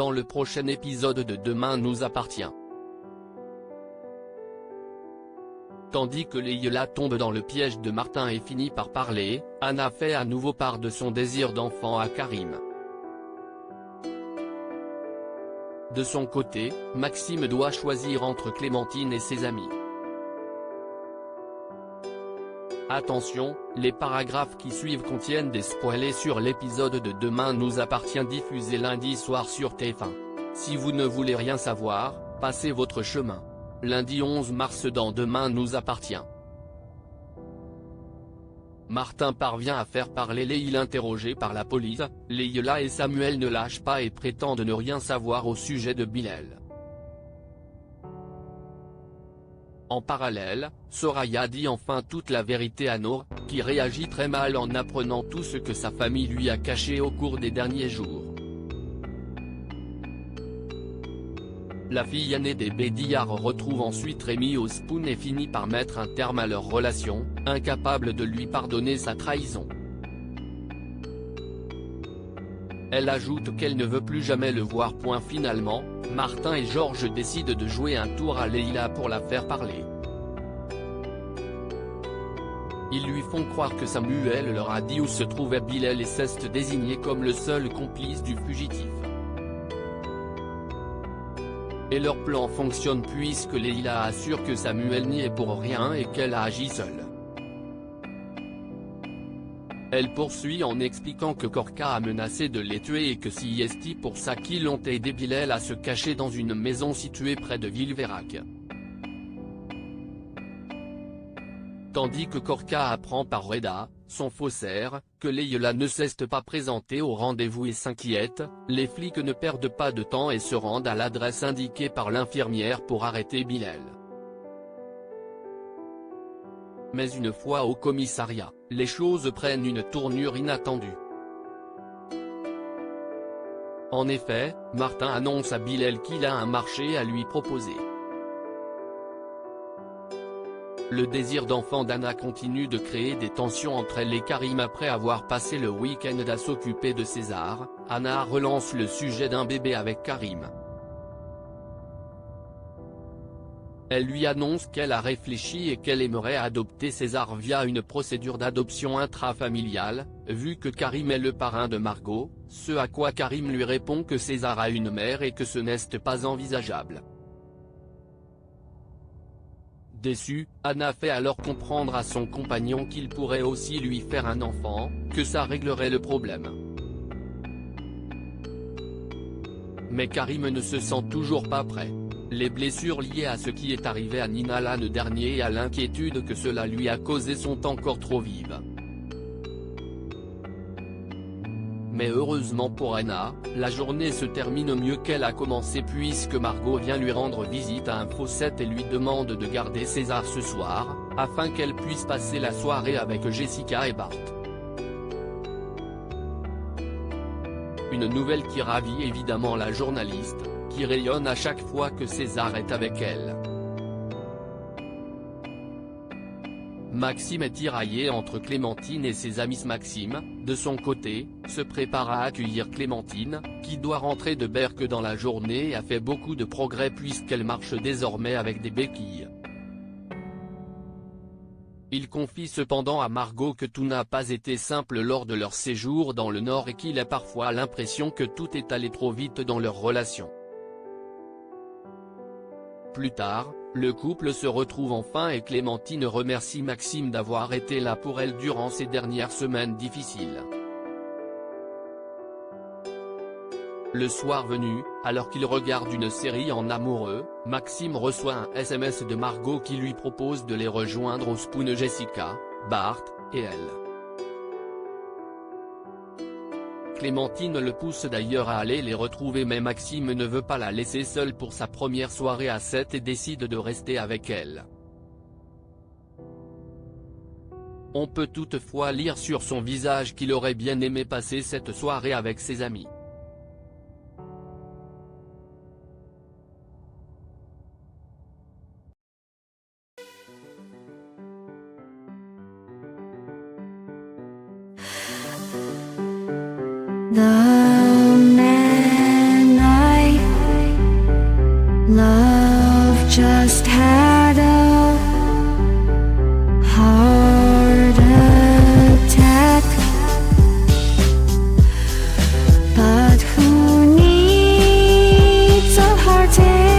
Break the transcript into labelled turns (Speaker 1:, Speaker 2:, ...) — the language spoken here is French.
Speaker 1: dans le prochain épisode de Demain nous appartient. Tandis que Leila tombe dans le piège de Martin et finit par parler, Anna fait à nouveau part de son désir d'enfant à Karim. De son côté, Maxime doit choisir entre Clémentine et ses amis. Attention, les paragraphes qui suivent contiennent des spoilers sur l'épisode de Demain nous appartient diffusé lundi soir sur TF1. Si vous ne voulez rien savoir, passez votre chemin. Lundi 11 mars dans Demain nous appartient. Martin parvient à faire parler Leila interrogée par la police, Leila et Samuel ne lâchent pas et prétendent ne rien savoir au sujet de Bilal. En parallèle, Soraya dit enfin toute la vérité à Nour, qui réagit très mal en apprenant tout ce que sa famille lui a caché au cours des derniers jours. La fille aînée des Bédiard retrouve ensuite Rémi au spoon et finit par mettre un terme à leur relation, incapable de lui pardonner sa trahison. Elle ajoute qu'elle ne veut plus jamais le voir. Finalement, Martin et Georges décident de jouer un tour à Leila pour la faire parler. Ils lui font croire que Samuel leur a dit où se trouvait Bilal et cessent désigné comme le seul complice du fugitif. Et leur plan fonctionne puisque Leila assure que Samuel n'y est pour rien et qu'elle a agi seule. Elle poursuit en expliquant que Korka a menacé de les tuer et que c'est pour ça qu'ils ont aidé Bilal à se cacher dans une maison située près de Villeverac. Tandis que Korka apprend par Reda, son faussaire, que Leila ne s'est pas présentée au rendez-vous et s'inquiète, les flics ne perdent pas de temps et se rendent à l'adresse indiquée par l'infirmière pour arrêter Bilal. Mais une fois au commissariat, les choses prennent une tournure inattendue. En effet, Martin annonce à Bilal qu'il a un marché à lui proposer. Le désir d'enfant d'Anna continue de créer des tensions entre elle et Karim. Après avoir passé le week-end à s'occuper de César, Anna relance le sujet d'un bébé avec Karim. Elle lui annonce qu'elle a réfléchi et qu'elle aimerait adopter César via une procédure d'adoption intrafamiliale, vu que Karim est le parrain de Margot, ce à quoi Karim lui répond que César a une mère et que ce n'est pas envisageable. Déçue, Anna fait alors comprendre à son compagnon qu'il pourrait aussi lui faire un enfant, que ça réglerait le problème. Mais Karim ne se sent toujours pas prêt. Les blessures liées à ce qui est arrivé à Nina l'an dernier et à l'inquiétude que cela lui a causé sont encore trop vives. Mais heureusement pour Anna, la journée se termine mieux qu'elle a commencé puisque Margot vient lui rendre visite à un Fawcett et lui demande de garder César ce soir, afin qu'elle puisse passer la soirée avec Jessica et Bart. Une nouvelle qui ravit évidemment la journaliste, qui rayonne à chaque fois que César est avec elle. Maxime est tiraillé entre Clémentine et ses amis. Maxime, de son côté, se prépare à accueillir Clémentine, qui doit rentrer de Berck dans la journée et a fait beaucoup de progrès puisqu'elle marche désormais avec des béquilles. Il confie cependant à Margot que tout n'a pas été simple lors de leur séjour dans le Nord et qu'il a parfois l'impression que tout est allé trop vite dans leur relation. Plus tard, le couple se retrouve enfin et Clémentine remercie Maxime d'avoir été là pour elle durant ces dernières semaines difficiles. Le soir venu, alors qu'il regarde une série en amoureux, Maxime reçoit un SMS de Margot qui lui propose de les rejoindre au spoon. Jessica, Bart, et elle. Clémentine le pousse d'ailleurs à aller les retrouver mais Maxime ne veut pas la laisser seule pour sa première soirée à 7 et décide de rester avec elle. On peut toutefois lire sur son visage qu'il aurait bien aimé passer cette soirée avec ses amis.
Speaker 2: The man I just had a heart attack. But who needs a heart attack?